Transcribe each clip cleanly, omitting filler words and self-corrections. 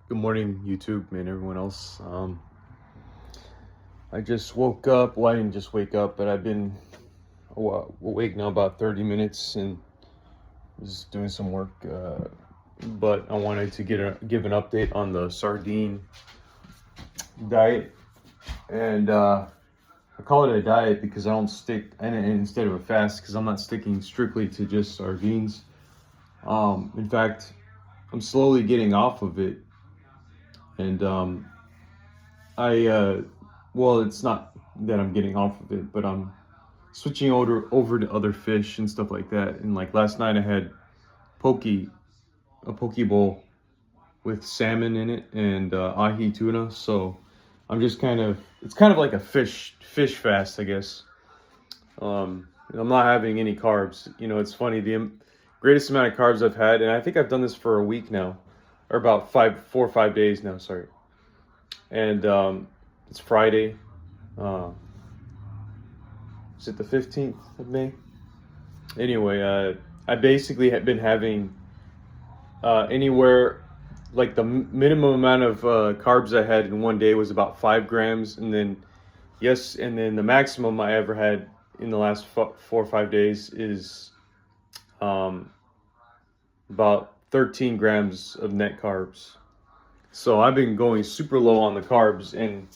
Good morning, YouTube and everyone else. I just woke up. Well, I didn't just wake up, but I've been awake now about 30 minutes and was doing some work. But I wanted to give an update on the Sardine Diet, and I call it a diet because I don't stick, and instead of a fast, because I'm not sticking strictly to just sardines. In fact, I'm slowly getting off of it. And well, it's not that I'm getting off of it, but I'm switching over to other fish and stuff like that. And like last night, I had a poke bowl with salmon in it and ahi tuna. So I'm just it's kind of like a fish fast, I guess. I'm not having any carbs. You know, it's funny, the greatest amount of carbs I've had, and I think I've done this for a week now, or about 4 or 5 days now. Sorry. And it's Friday. Is it the 15th of May? Anyway, I basically have been having anywhere, like the minimum amount of carbs I had in one day was about 5 grams, and then the maximum I ever had in the last 4 or 5 days is about 13 grams of net carbs. So I've been going super low on the carbs, and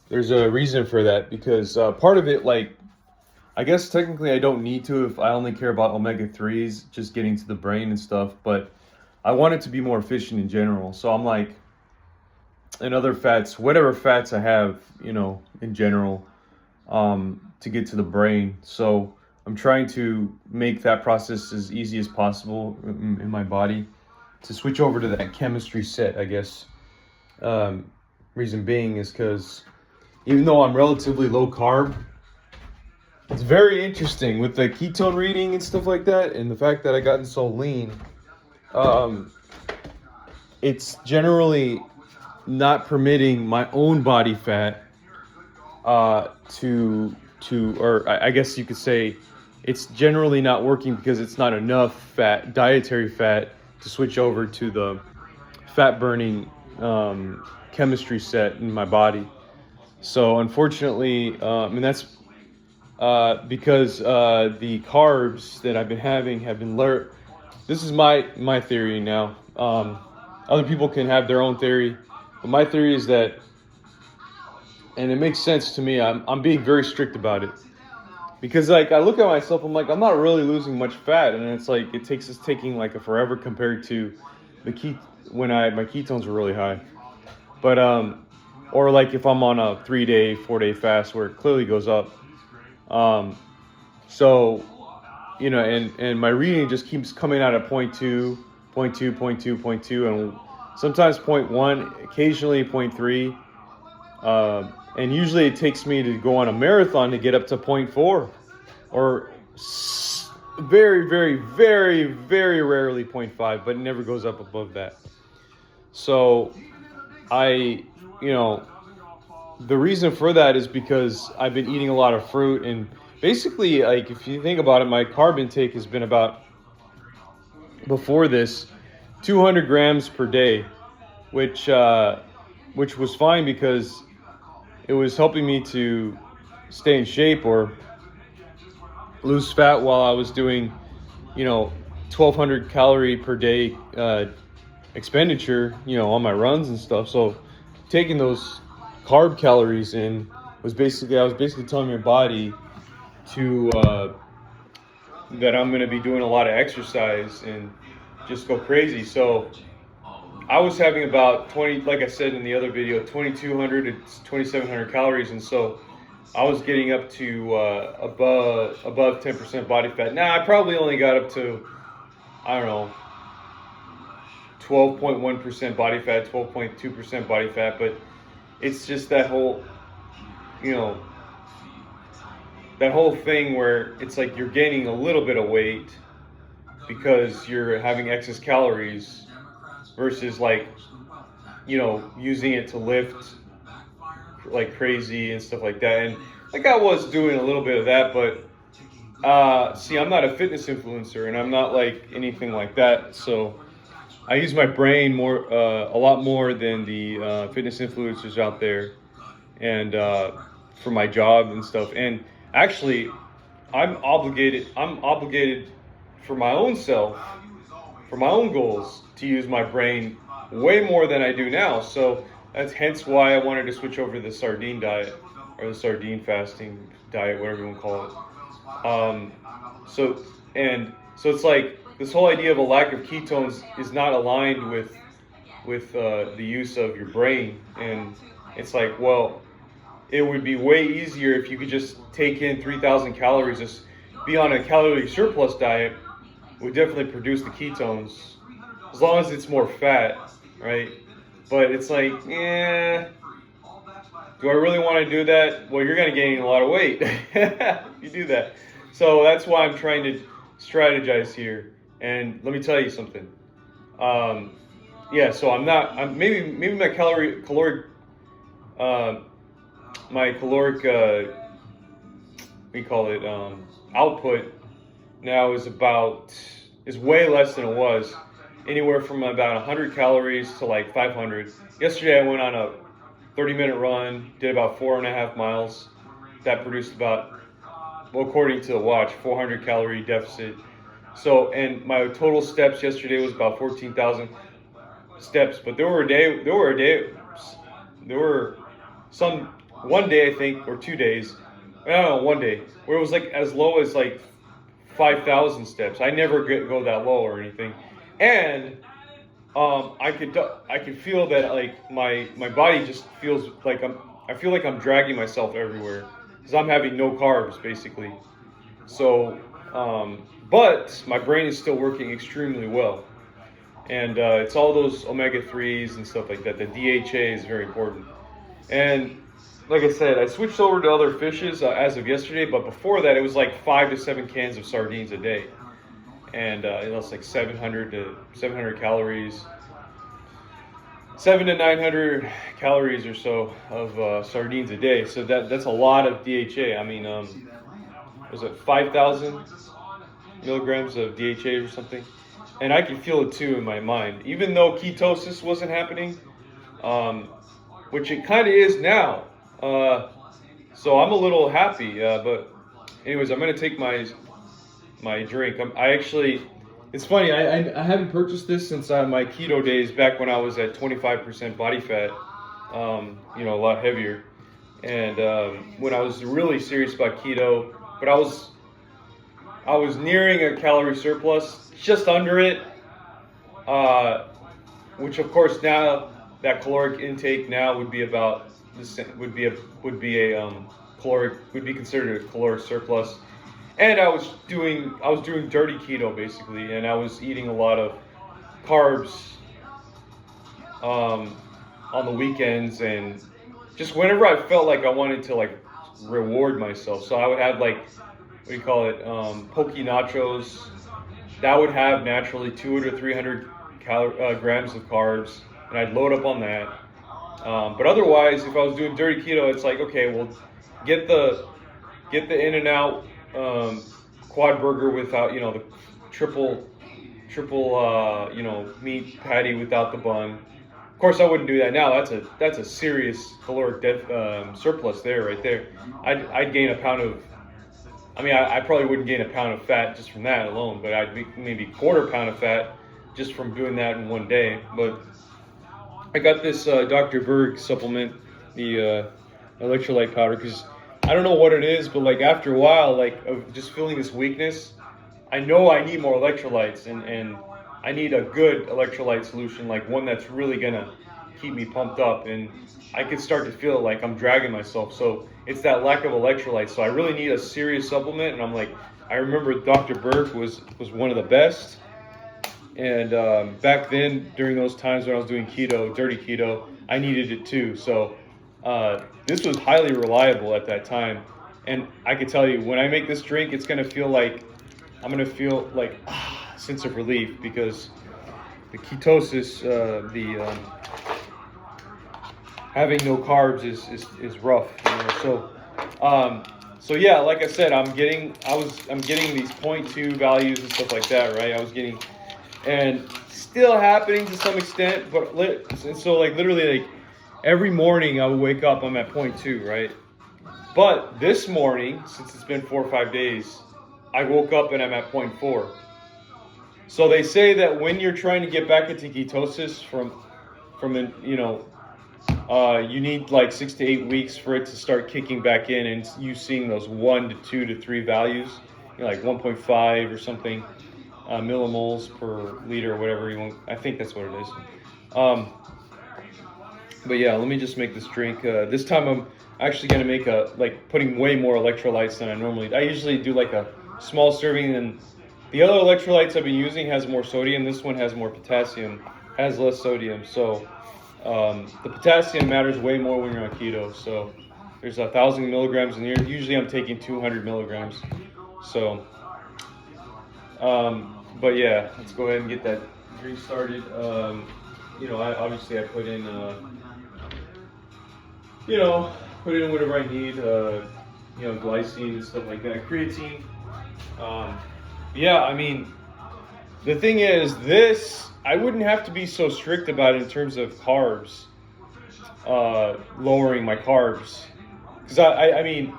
there's a reason for that, because part of it, like, I guess technically I don't need to if I only care about omega-3s, just getting to the brain and stuff, but I want it to be more efficient in general. So I'm like, and other fats, whatever fats I have, you know, in general, to get to the brain. So I'm trying to make that process as easy as possible in my body to switch over to that chemistry set, I guess. Reason being is because even though I'm relatively low carb, it's very interesting with the ketone reading and stuff like that, and the fact that I gotten so lean. It's generally not permitting my own body fat or I guess you could say it's generally not working because it's not enough fat, dietary fat, to switch over to the fat burning chemistry set in my body. So unfortunately, and that's because the carbs that I've been having have been this is my theory now. Other people can have their own theory, but my theory is that, and it makes sense to me, I'm being very strict about it. Because like I look at myself, I'm like, I'm not really losing much fat, and it's like it's taking like a forever compared to my ketones were really high. But or like if I'm on a 3-day, 4-day fast where it clearly goes up. So, you know, and my reading just keeps coming out at 0.2, 0.2, 0.2, 0.2, and sometimes 0.1, occasionally 0.3. And usually it takes me to go on a marathon to get up to 0.4, or very, very, very, very rarely 0.5, but it never goes up above that. So the reason for that is because I've been eating a lot of fruit, and basically, like, if you think about it, my carb intake has been about, before this, 200 grams per day, which was fine because it was helping me to stay in shape or lose fat while I was doing, 1,200 calorie per day expenditure, on my runs and stuff. So taking those carb calories in I was basically telling my body to that I'm going to be doing a lot of exercise and just go crazy. So I was having about 20, like I said in the other video, 2,200 to 2,700 calories, and so I was getting up to above 10% body fat. Now I probably only got up to, I don't know, 12.1% body fat, 12.2% body fat, but it's just that whole, that whole thing where it's like you're gaining a little bit of weight because you're having excess calories versus like, using it to lift like crazy and stuff like that. And like I was doing a little bit of that, but see, I'm not a fitness influencer and I'm not like anything like that. So I use my brain more, a lot more than the fitness influencers out there, and for my job and stuff. And actually, I'm obligated. I'm obligated for my own self, for my own goals, to use my brain way more than I do now. So that's hence why I wanted to switch over to the sardine diet or the sardine fasting diet, whatever you want to call it. So so it's like this whole idea of a lack of ketones is not aligned with the use of your brain, and it's like, well, it would be way easier if you could just take in 3,000 calories, just be on a calorie surplus diet, would definitely produce the ketones, as long as it's more fat, right? But it's like, do I really want to do that? Well, you're going to gain a lot of weight if you do that. So that's why I'm trying to strategize here. And let me tell you something. So I'm maybe my caloric we call it output now is way less than it was, anywhere from about 100 calories to like 500. Yesterday I went on a 30-minute run, did about 4.5 miles. That produced about, well, according to the watch, 400 calorie deficit. So, and my total steps yesterday was about 14,000 steps. But there were some, one day I think, or 2 days, I don't know, one day, where it was like as low as like 5,000 steps. I never go that low or anything. And I could feel that like my body just feels like I feel like I'm dragging myself everywhere because I'm having no carbs basically. So, but my brain is still working extremely well, and it's all those omega-3s and stuff like that. The DHA is very important. And like I said, I switched over to other fishes as of yesterday, but before that it was like 5 to 7 cans of sardines a day. And it's like 700 calories, 700 to 900 calories or so of sardines a day. So that's a lot of DHA. I mean, was it 5,000 milligrams of DHA or something? And I can feel it too in my mind, even though ketosis wasn't happening, which it kind of is now. So I'm a little happy. But anyways, I'm gonna take my drink. It's funny, I haven't purchased this since my keto days, back when I was at 25% body fat, a lot heavier. And when I was really serious about keto, but I was nearing a calorie surplus, just under it, which of course now that caloric intake now would be about would be considered a caloric surplus. And I was doing dirty keto basically, and I was eating a lot of carbs on the weekends, and just whenever I felt like I wanted to like reward myself. So I would have like, what do you call it, poke nachos. That would have naturally 200 to 300 grams of carbs, and I'd load up on that. But otherwise, if I was doing dirty keto, it's like, okay, well, get the In-N-Out quad burger without, the triple meat patty without the bun. Of course, I wouldn't do that now. That's a serious caloric surplus right there. I'd gain a pound of, I probably wouldn't gain a pound of fat just from that alone, but I'd be maybe quarter pound of fat just from doing that in one day. But I got this Dr. Berg supplement, the electrolyte powder, because I don't know what it is, but like after a while, like of just feeling this weakness, I know I need more electrolytes, and I need a good electrolyte solution, like one that's really gonna keep me pumped up. And I could start to feel like I'm dragging myself. So it's that lack of electrolytes. So I really need a serious supplement. And I'm like, I remember Dr. Berg was one of the best. And back then, during those times when I was doing keto, dirty keto, I needed it too. So this was highly reliable at that time. And I can tell you, when I make this drink, it's going to feel like, I'm going to feel like a sense of relief, because the ketosis, having no carbs is rough. So yeah, like I said, I'm getting these 0.2 values and stuff like that, right? I was getting and still happening to some extent. But so like literally like every morning I would wake up, I'm at 0.2, right? But this morning, since it's been 4 or 5 days, I woke up and I'm at 0.4. So they say that when you're trying to get back into ketosis you need like 6 to 8 weeks for it to start kicking back in, and you seeing those 1 to 2 to 3 values, like 1.5 or something millimoles per liter or whatever you want. I think that's what it is. But yeah, let me just make this drink. This time I'm actually gonna make putting way more electrolytes than I normally do. I usually do like a small serving, and the other electrolytes I've been using has more sodium. This one has more potassium, has less sodium. So the potassium matters way more when you're on keto. So there's 1,000 milligrams in here. Usually I'm taking 200 milligrams. So, but yeah, let's go ahead and get that drink started. I put in, put in whatever I need, glycine and stuff like that, creatine. Yeah, I mean, the thing is, I wouldn't have to be so strict about it in terms of carbs, lowering my carbs. Because I mean,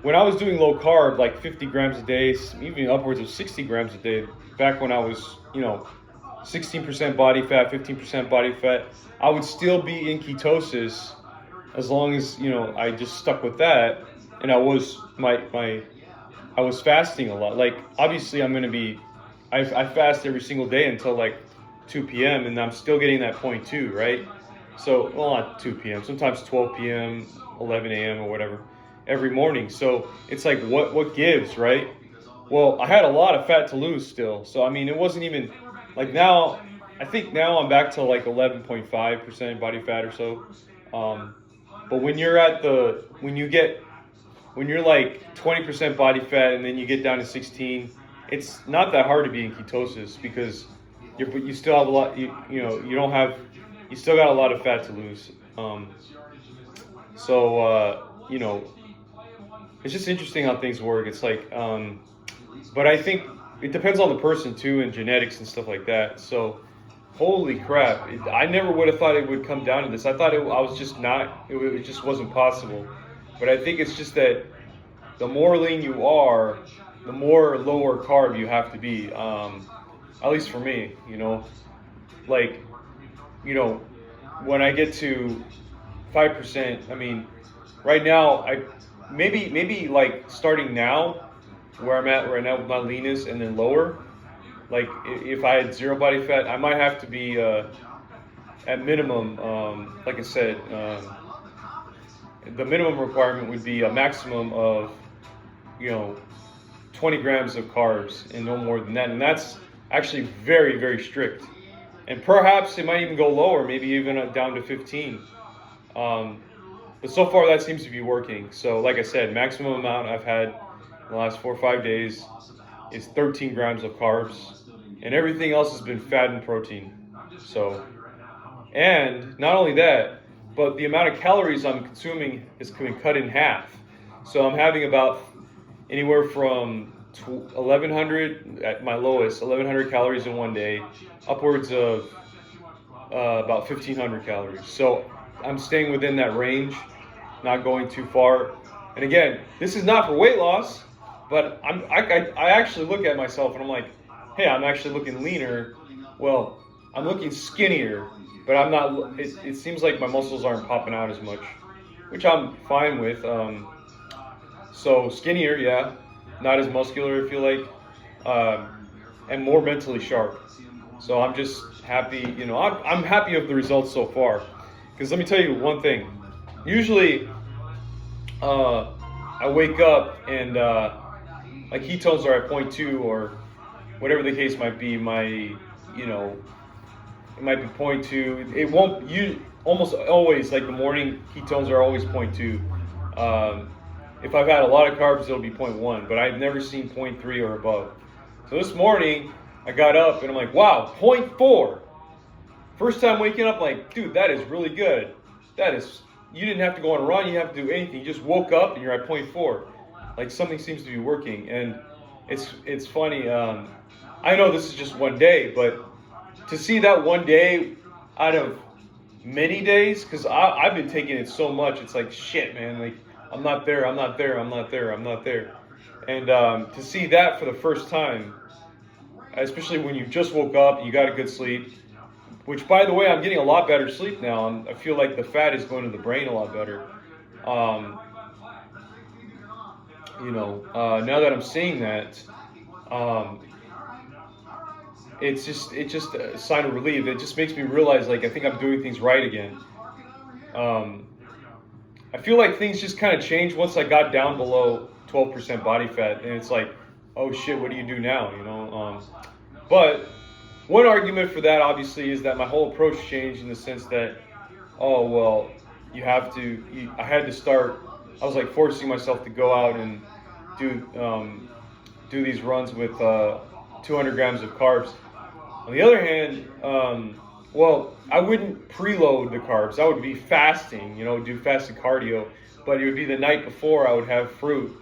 when I was doing low carb, like 50 grams a day, even upwards of 60 grams a day, back when I was, 16% body fat, 15% body fat, I would still be in ketosis as long as, I just stuck with that. And I was, I was fasting a lot. Like, obviously I'm going to be, I fast every single day until like 2 p.m. and I'm still getting that 0.2, right? So, well, not 2 p.m., sometimes 12 p.m., 11 a.m. or whatever, every morning. So it's like, what gives, right? Well, I had a lot of fat to lose still. So, I mean, it wasn't even, like now, I think now I'm back to like 11.5% body fat or so. But when you're when you're like 20% body fat and then you get down to 16, it's not that hard to be in ketosis because you still have a lot, you still got a lot of fat to lose. It's just interesting how things work. It's like, but I think it depends on the person too, and genetics and stuff like that. So, holy crap! I never would have thought it would come down to this. I thought it just wasn't possible. But I think it's just that the more lean you are, the more lower carb you have to be. At least for me, when I get to 5%, I mean, right now, maybe like starting now, where I'm at right now with my leanness, and then lower, like if I had zero body fat, I might have to be at minimum, like I said, the minimum requirement would be a maximum of 20 grams of carbs and no more than that, and that's actually very, very strict. And perhaps it might even go lower, maybe even down to 15. But so far that seems to be working. So like I said, maximum amount I've had in the last 4 or 5 days is 13 grams of carbs, and everything else has been fat and protein. So, and not only that, but the amount of calories I'm consuming is being cut in half. So I'm having about anywhere from 1,100 at my lowest, 1,100 calories in one day, upwards of about 1,500 calories. So I'm staying within that range, not going too far. And again, this is not for weight loss, but I actually look at myself and I'm like, hey, I'm actually looking leaner. Well, I'm looking skinnier, but I'm not. It seems like my muscles aren't popping out as much, which I'm fine with. So skinnier, yeah, not as muscular, I feel like, and more mentally sharp. So I'm just happy, I'm happy of the results so far. Because let me tell you one thing. Usually, I wake up and my ketones are at 0.2 or whatever the case might be. It might be 0.2. It won't. Almost always, like the morning ketones are always 0.2. If I've had a lot of carbs, it'll be 0.1. But I've never seen 0.3 or above. So this morning, I got up and I'm like, wow, 0.4. First time waking up, like, dude, that is really good. You didn't have to go on a run, you didn't have to do anything. You just woke up and you're at 0.4. Like something seems to be working. And it's funny. I know this is just one day, but to see that one day out of many days, because I've been taking it so much, it's like, shit, man, like, I'm not there, I'm not there, I'm not there, I'm not there. And to see that for the first time, especially when you just woke up, you got a good sleep, which, by the way, I'm getting a lot better sleep now. I feel like the fat is going to the brain a lot better. Now that I'm seeing that, it's just a sign of relief. It just makes me realize, like, I think I'm doing things right again. I feel like things just kind of changed once I got down below 12% body fat, and it's like, oh shit, what do you do now? But one argument for that, obviously, is that my whole approach changed in the sense that, oh well, I had to start. I was like forcing myself to go out and do these runs with 200 grams of carbs. On the other hand, I wouldn't preload the carbs. I would be fasting, do fasted cardio, but it would be the night before I would have fruit,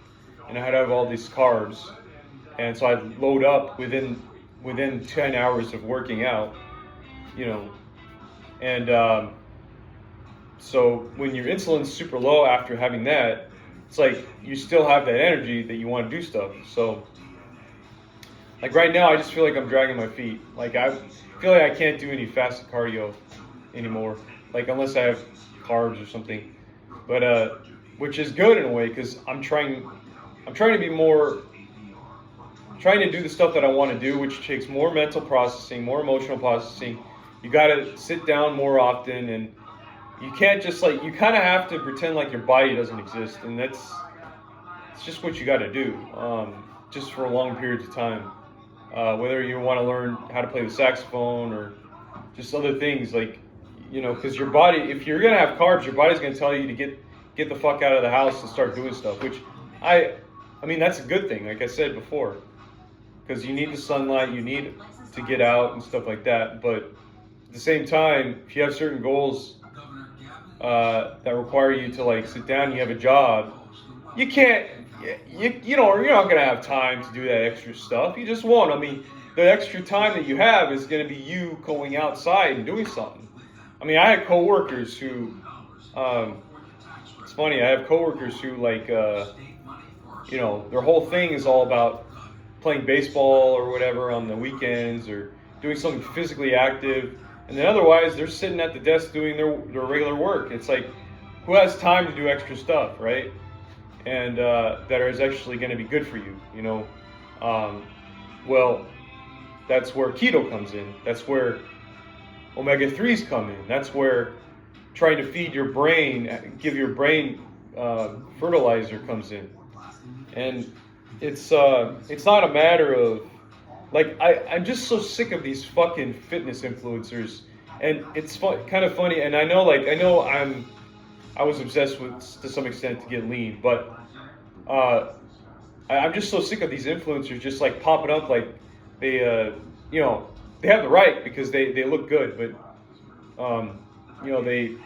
and I'd have all these carbs, and so I'd load up within 10 hours of working out, and so when your insulin's super low after having that, it's like you still have that energy that you want to do stuff. So like right now, I just feel like I'm dragging my feet. Like I feel like I can't do any fasted cardio anymore, like unless I have carbs or something. But which is good in a way, because I'm trying to be more, trying to do the stuff that I want to do, which takes more mental processing, more emotional processing. You got to sit down more often, and you can't just you kind of have to pretend like your body doesn't exist, and it's just what you got to do, just for long periods of time. Whether you want to learn how to play the saxophone or just other things, because your body, if you're gonna have carbs, your body's gonna tell you to get the fuck out of the house and start doing stuff. Which I mean that's a good thing, like I said before, because you need the sunlight, you need to get out and stuff like that. But at the same time, if you have certain goals that require you to sit down, you have a job, you can't. You're not gonna have time to do that extra stuff. You just won't. I mean, the extra time that you have is gonna be you going outside and doing something. I mean, I had coworkers who, it's funny. I have coworkers who their whole thing is all about playing baseball or whatever on the weekends or doing something physically active, and then otherwise they're sitting at the desk doing their regular work. It's like, who has time to do extra stuff, right? And that is actually going to be good for you, well, that's where keto comes in. That's where omega-3s come in. That's where trying to feed your brain, give your brain fertilizer comes in. And it's not a matter of, I'm just so sick of these fucking fitness influencers. And it's kind of funny, and I know I was obsessed with, to some extent, to get lean, but I'm just so sick of these influencers just popping up they have the right because they look good, but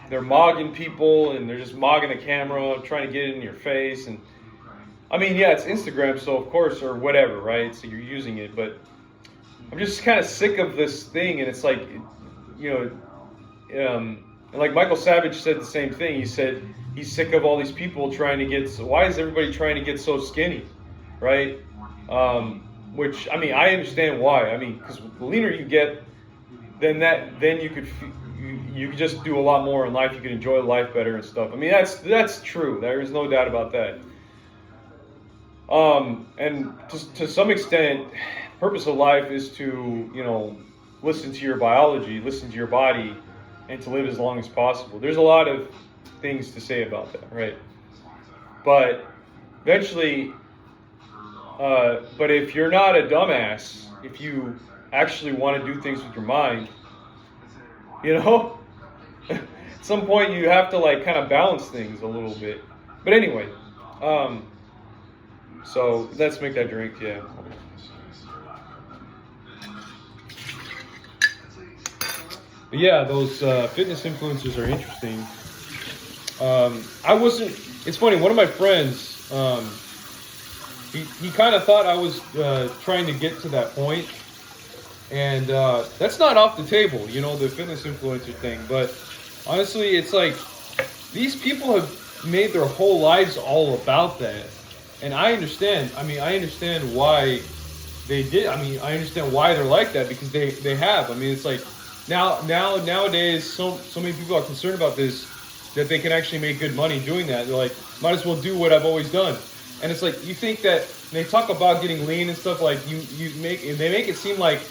they're mogging people and they're just mogging the camera, trying to get it in your face. And I mean, yeah, it's Instagram, so of course, or whatever, right? So you're using it, but I'm just kind of sick of this thing, and it's and like Michael Savage said the same thing. He said he's sick of all these people trying to get. Why is everybody trying to get so skinny, right? Which, I mean, I understand why. I mean, because the leaner you get, then you could just do a lot more in life. You could enjoy life better and stuff. I mean, that's true. There is no doubt about that. And to some extent, purpose of life is to listen to your biology, listen to your body, and to live as long as possible. There's a lot of things to say about that, right? But eventually, but if you're not a dumbass, if you actually want to do things with your mind, at some point you have to kind of balance things a little bit. But anyway, so let's make that drink, yeah. But yeah, those fitness influencers are interesting. It's funny, one of my friends, he kind of thought I was trying to get to that point. And that's not off the table, you know, the fitness influencer thing. But honestly, it's like these people have made their whole lives all about that. And I understand. I mean, I understand why they did. I mean, I understand why they're like that because they have. I mean, it's like nowadays, so many people are concerned about this that they can actually make good money doing that. They're like, might as well do what I've always done. And it's like you think that they talk about getting lean and stuff like they make it seem like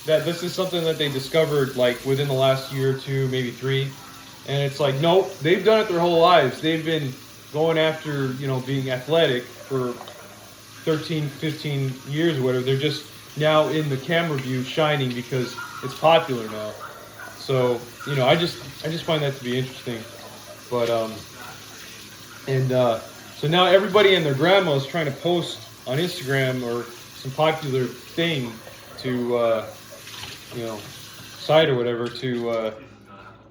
that this is something that they discovered like within the last year or two, maybe 3. And it's like, no, they've done it their whole lives. They've been going after, you know, being athletic for 13, 15 years or whatever. They're just now in the camera view shining because it's popular now. So, you know, I just find that to be interesting. But so now everybody and their grandma is trying to post on Instagram or some popular thing to you know, site or whatever to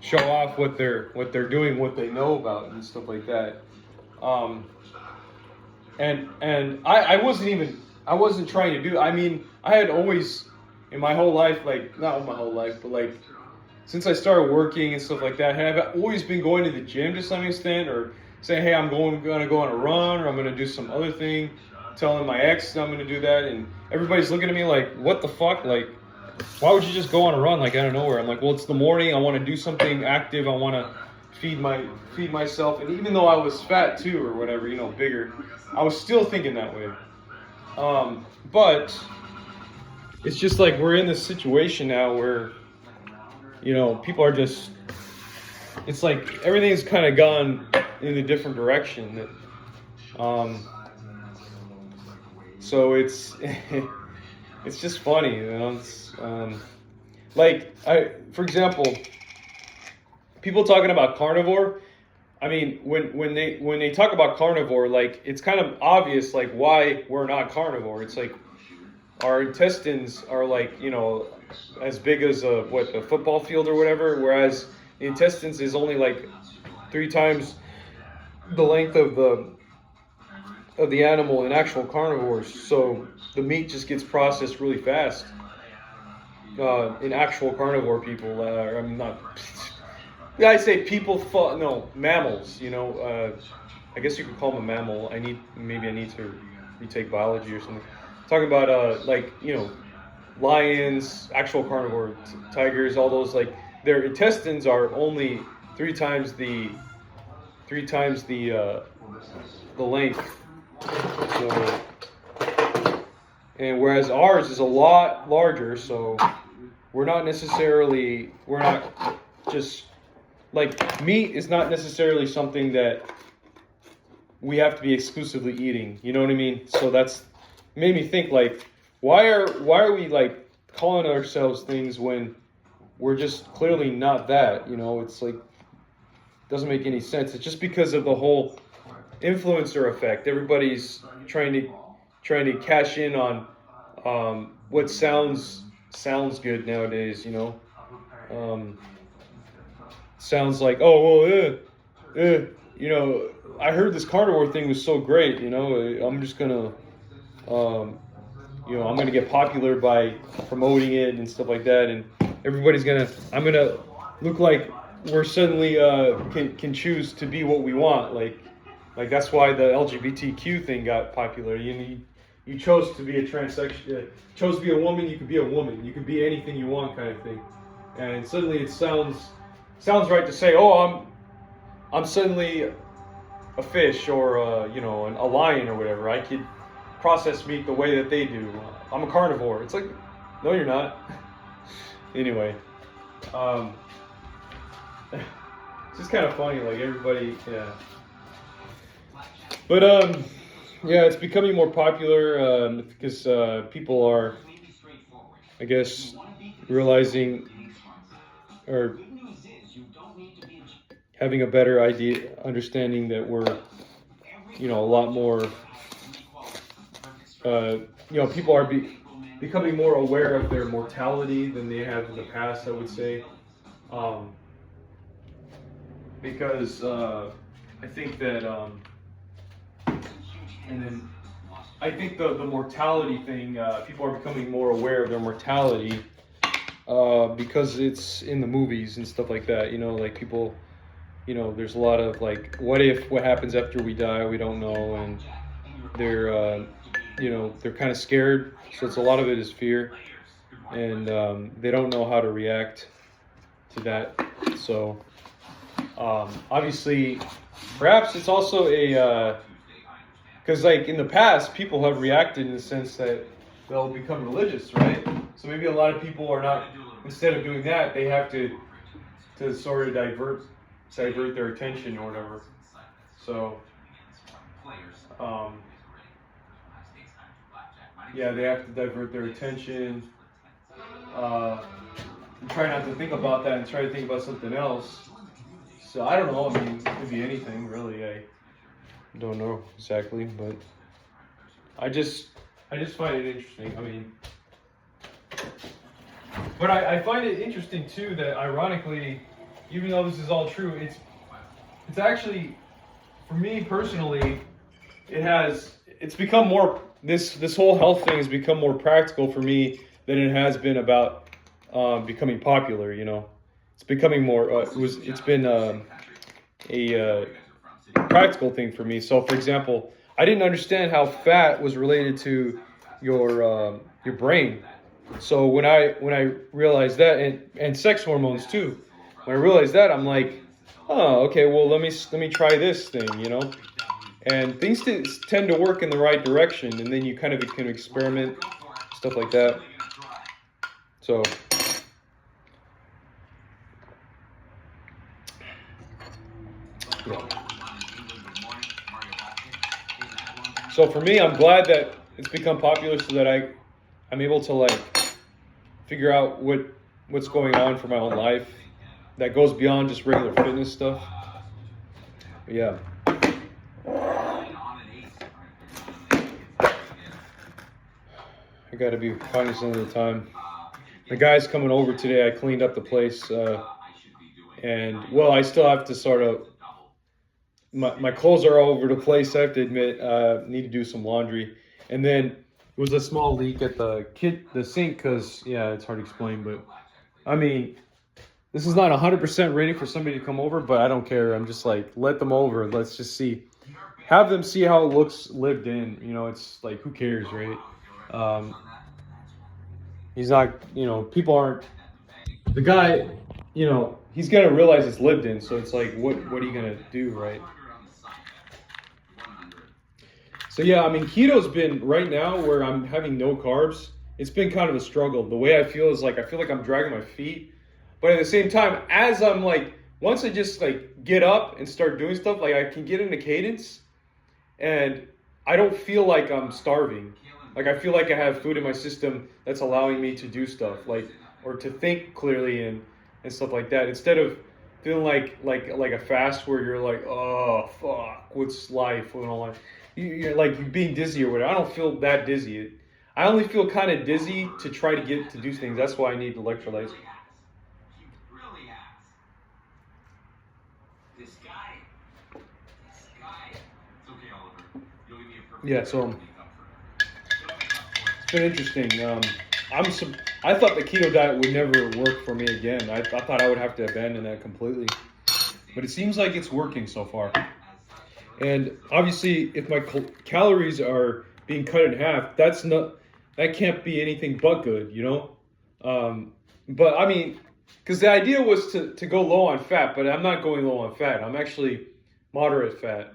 show off what they're doing, what they know about and stuff like that. And I wasn't trying to do. I mean, I had always in my whole life, like not my whole life, but like since I started working and stuff like that, I've always been going to the gym to some extent, or saying, hey, I'm gonna go on a run, or I'm gonna do some other thing, telling my ex I'm gonna do that, and everybody's looking at me like, what the fuck, like, why would you just go on a run like out of nowhere? I'm like, well, it's the morning. I want to do something active. I want to feed myself. And even though I was fat too, or whatever, you know, bigger, I was still thinking that way. But it's just like we're in this situation now where, you know, people are just. It's like everything's kind of gone in a different direction. So it's. It's just funny, you know. It's, for example, people talking about carnivore. I mean, when they talk about carnivore, like it's kind of obvious, like why we're not carnivore. It's like our intestines are like, you know, as big as a football field or whatever, whereas the intestines is only like 3 times the length of the animal in actual carnivores. So the meat just gets processed really fast in actual carnivore people. I'm not. I say people. No, mammals. You know, I guess you could call them a mammal. Maybe I need to retake biology or something. Talking about like, you know, lions, actual carnivore, tigers, all those, like their intestines are only 3 times the length. So, and whereas ours is a lot larger, so we're not just like meat is not necessarily something that we have to be exclusively eating. You know what I mean? So that's made me think, like, why are we like calling ourselves things when we're just clearly not that? You know, it's like doesn't make any sense. It's just because of the whole influencer effect. Everybody's trying to cash in on what sounds good nowadays, you know. Sounds like, oh well, you know, I heard this carnivore thing was so great, you know, I'm just gonna you know, I'm gonna get popular by promoting it and stuff like that, and I'm gonna look like we're suddenly can choose to be what we want, like that's why the LGBTQ thing got popular. You chose to be a transsexual, chose to be a woman. You could be a woman. You could be anything you want, kind of thing. And suddenly it sounds right to say, oh, I'm suddenly a fish or you know, a lion or whatever. I could process meat the way that they do. I'm a carnivore. It's like, no, you're not. Anyway, it's just kind of funny. Like everybody, yeah. But yeah, it's becoming more popular because people are, I guess, realizing or having a better understanding that we're, you know, a lot more, you know, people are becoming more aware of their mortality than they have in the past, I would say, because I think that. And then I think the mortality thing, people are becoming more aware of their mortality because it's in the movies and stuff like that. You know, like people, you know, there's a lot of like, what happens after we die? We don't know, and they're, you know, they're kind of scared. So it's a lot of it is fear, and they don't know how to react to that. So obviously, perhaps it's also a because like in the past, people have reacted in the sense that they'll become religious, right? So maybe a lot of people are not. Instead of doing that, they have to sort of divert their attention or whatever. So, yeah, they have to divert their attention. And try not to think about that and try to think about something else. So I don't know. I mean, it could be anything really. I don't know exactly, but I just find it interesting. I mean, but I find it interesting too that ironically, even though this is all true, it's actually, for me personally, it's become more, this whole health thing has become more practical for me than it has been about becoming popular. You know, it's becoming more. It's been a practical thing for me. So, for example, I didn't understand how fat was related to your brain. So when I realized that, and sex hormones too, when I realized that, I'm like, oh, okay, well let me try this thing, you know, and things tend to work in the right direction, and then you kind of can experiment, stuff like that. So. Yeah. So for me, I'm glad that it's become popular so that I'm able to like figure out what's going on for my own life that goes beyond just regular fitness stuff. But yeah. I got to be cognizant of the time. The guy's coming over today. I cleaned up the place, and well, I still have to sort of. My clothes are all over the place. I have to admit, need to do some laundry, and then it was a small leak at the sink. Cause yeah, it's hard to explain, but I mean, this is not 100% ready for somebody to come over, but I don't care. I'm just like, let them over. Let's just have them see how it looks lived in. You know, it's like, who cares, right? He's not, you know, people aren't, the guy, you know, he's got to realize it's lived in. So it's like, what are you going to do, right? So yeah, I mean, keto's been right now where I'm having no carbs. It's been kind of a struggle. The way I feel is like, I feel like I'm dragging my feet. But at the same time, as I'm like, once I just like get up and start doing stuff, like I can get into cadence and I don't feel like I'm starving. Like I feel like I have food in my system that's allowing me to do stuff, like, or to think clearly and stuff like that. Instead of feeling like a fast where you're like, oh fuck, what's life? You know, like you're like being dizzy or whatever. I don't feel that dizzy. I only feel kind of dizzy to try to get to do things. That's why I need electrolytes. Yeah, so it's been interesting. I thought the keto diet would never work for me again. I thought I would have to abandon that completely, but it seems like it's working so far. And obviously, if my calories are being cut in half, that can't be anything but good, you know. But I mean, because the idea was to go low on fat, but I'm not going low on fat. I'm actually moderate fat.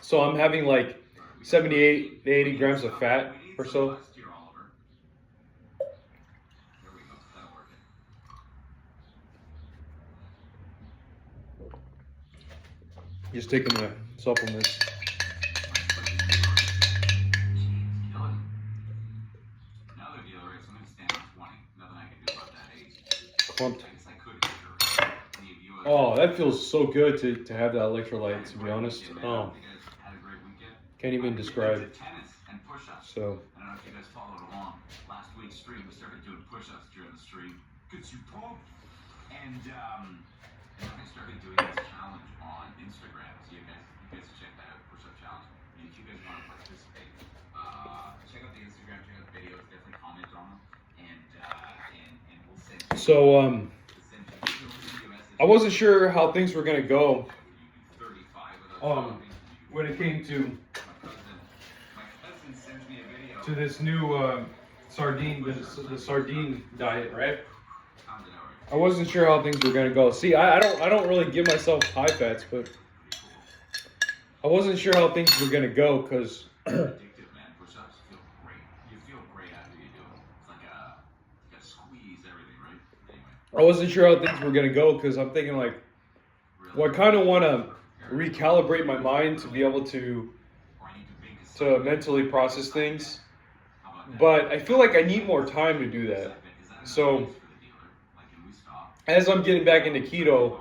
So I'm having like 78 to 80 grams of fat or so. Just taking the supplements. Clumped. Oh, that feels so good to have that electrolyte, to be honest. Oh, can't even describe. So. I don't know if you guys followed along. Last week's stream, we started doing push-ups during the stream. Good you pump. And I started doing this challenge on Instagram. So you guys check that out, push-up challenge. And if you guys want to participate, check out the Instagram, check out the videos, definitely comment on them, and we'll So I wasn't sure how things were gonna go when it came to this new the Sardine Diet, right? I wasn't sure how things were gonna go. See, I don't really give myself high fats, but I wasn't sure how things were gonna go because I wasn't sure how things were gonna go because I'm thinking like, well, I kind of want to recalibrate my mind to be able to mentally process things, but I feel like I need more time to do that. So as I'm getting back into keto,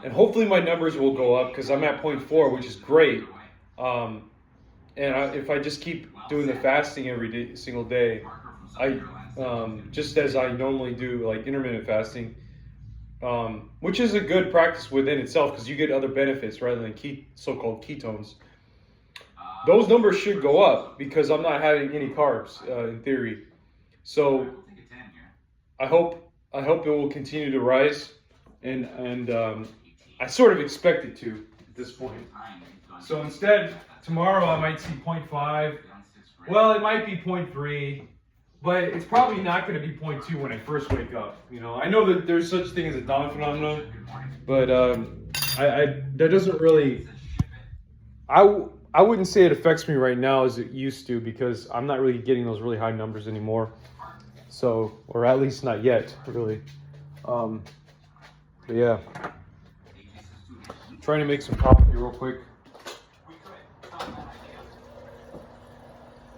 and hopefully my numbers will go up because I'm at 0.4, which is great. If I just keep doing the fasting every day, single day, just as I normally do, like intermittent fasting, which is a good practice within itself because you get other benefits rather than so-called ketones. Those numbers should go up because I'm not having any carbs in theory. So I hope it will continue to rise, and I sort of expect it to at this point. So instead, tomorrow I might see 0.5. Well, it might be 0.3. But it's probably not going to be 0.2 when I first wake up. You know, I know that there's such thing as a dawn phenomenon, but that doesn't really. I wouldn't say it affects me right now as it used to because I'm not really getting those really high numbers anymore. So, or at least not yet, really. But yeah, trying to make some coffee real quick.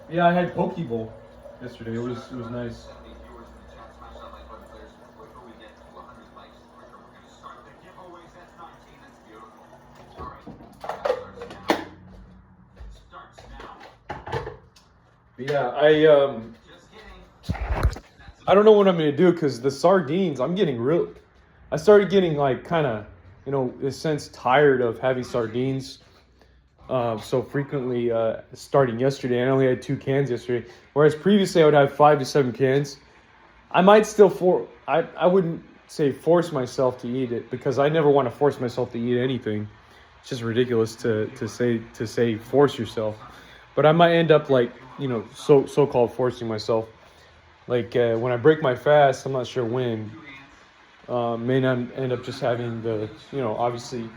Yeah, I had poke bowl yesterday. It was nice. But yeah, I don't know what I'm gonna do because the sardines, I started getting like kind of, in a sense tired of having sardines so frequently starting yesterday. I only had 2 cans yesterday, whereas previously I would have 5 to 7 cans. I might still I wouldn't say force myself to eat it because I never want to force myself to eat anything. It's just ridiculous to say force yourself. But I might end up like, so-called forcing myself. Like when I break my fast, I'm not sure when, may not end up just having the, obviously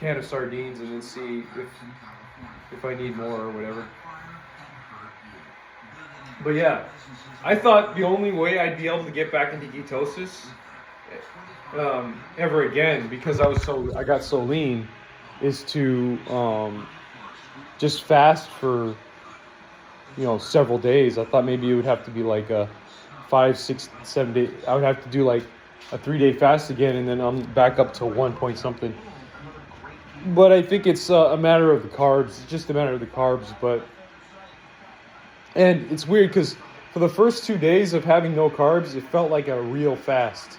can of sardines and then see if I need more or whatever. But yeah, I thought the only way I'd be able to get back into ketosis ever again, because I got so lean, is to just fast for several days. I thought maybe it would have to be like a 5, 6, 7 day. I would have to do like a 3-day fast again, and then I'm back up to 1 point something. But I think it's a matter of the carbs. It's just a matter of the carbs. And it's weird because for the first 2 days of having no carbs, it felt like a real fast.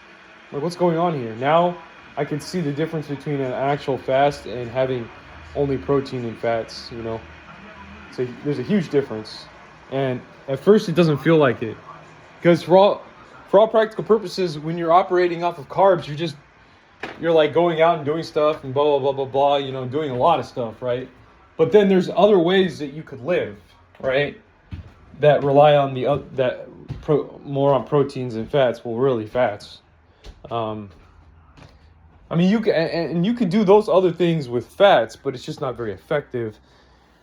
Like, what's going on here? Now I can see the difference between an actual fast and having only protein and fats, So there's a huge difference. And at first it doesn't feel like it. Because for all practical purposes, when you're operating off of carbs, you're like going out and doing stuff and blah, blah, blah, blah, blah, doing a lot of stuff, right? But then there's other ways that you could live, right? That rely on more on proteins and fats. Well, really fats. You can do those other things with fats, but it's just not very effective.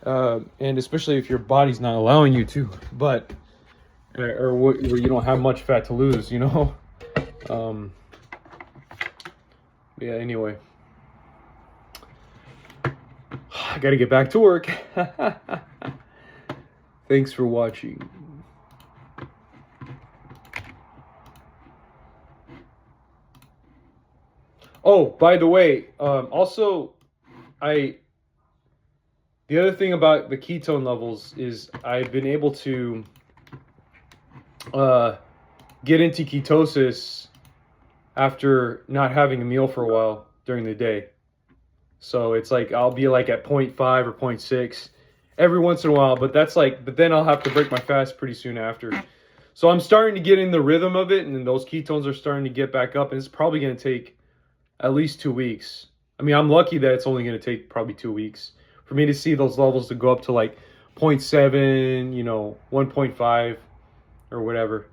And especially if your body's not allowing you to, or where you don't have much fat to lose, Yeah, anyway. I gotta get back to work. Thanks for watching. Oh, by the way, also, the other thing about the ketone levels is I've been able to get into ketosis after not having a meal for a while during the day. So it's like I'll be like at 0.5 or 0.6 every once in a while, but then I'll have to break my fast pretty soon after. So I'm starting to get in the rhythm of it, and then those ketones are starting to get back up, and it's probably going to take at least 2 weeks. I mean, I'm lucky that it's only going to take probably 2 weeks for me to see those levels to go up to like 0.7, 1.5 or whatever.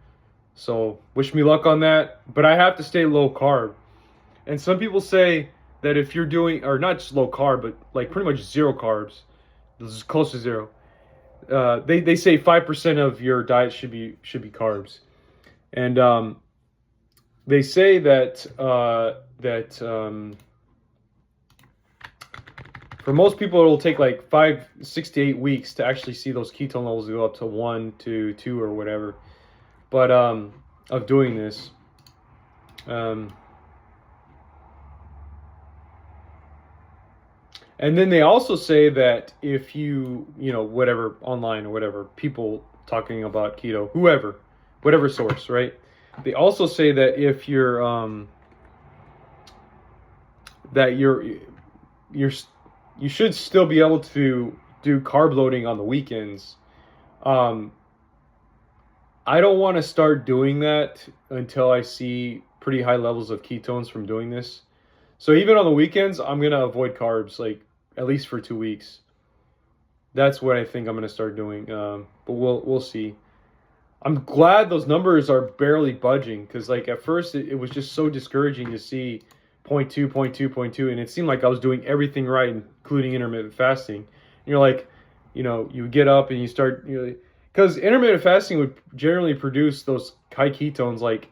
So wish me luck on that. But I have to stay low carb. And some people say that if you're doing, or not just low carb, but like pretty much zero carbs, this is close to zero. They say 5% of your diet should be carbs, and they say that for most people it will take like 6 to 8 weeks to actually see those ketone levels go up to 1 to 2 or whatever. But of doing this, and then they also say that if you, whatever, online or whatever, people talking about keto, whoever, whatever source, right? They also say that if you're, you should still be able to do carb loading on the weekends. I don't want to start doing that until I see pretty high levels of ketones from doing this. So even on the weekends, I'm going to avoid carbs, like at least for 2 weeks. That's what I think I'm going to start doing. But we'll see. I'm glad those numbers are barely budging, because like at first it was just so discouraging to see 0.2, 0.2, 0.2, and it seemed like I was doing everything right, including intermittent fasting. And you're like, you get up and you start, because intermittent fasting would generally produce those high ketones like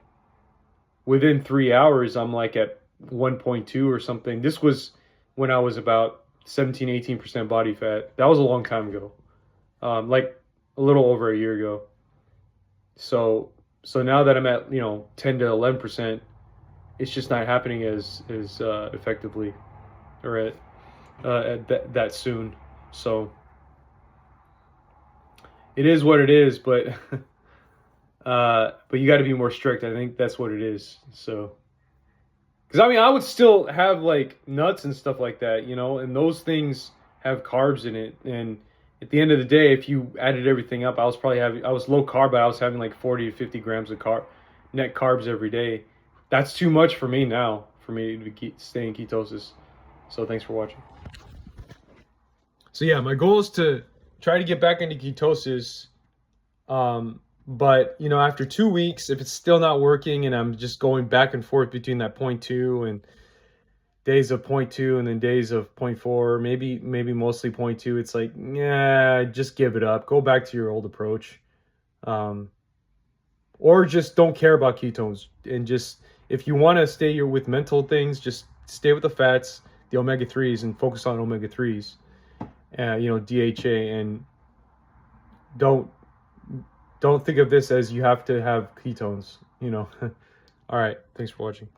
within 3 hours. I'm like at 1.2 or something. This was when I was about 17, 18% body fat. That was a long time ago, like a little over a year ago. So now that I'm at 10 to 11%, it's just not happening as effectively, or at that soon. So it is what it is, but but you got to be more strict. I think that's what it is. So, because I mean, I would still have like nuts and stuff like that, and those things have carbs in it. And at the end of the day, if you added everything up, I was low carb, but I was having like 40 to 50 grams of net carbs every day. That's too much for me now, for me to stay in ketosis. So thanks for watching. So yeah, my goal is to try to get back into ketosis. But after 2 weeks, if it's still not working and I'm just going back and forth between that 0.2 and days of 0.2 and then days of 0.4, maybe mostly 0.2, it's like, yeah, just give it up. Go back to your old approach. Or just don't care about ketones, and just, if you want to stay with mental things, just stay with the fats, the omega-3s, and focus on omega-3s, DHA, and don't think of this as you have to have ketones, All right, thanks for watching.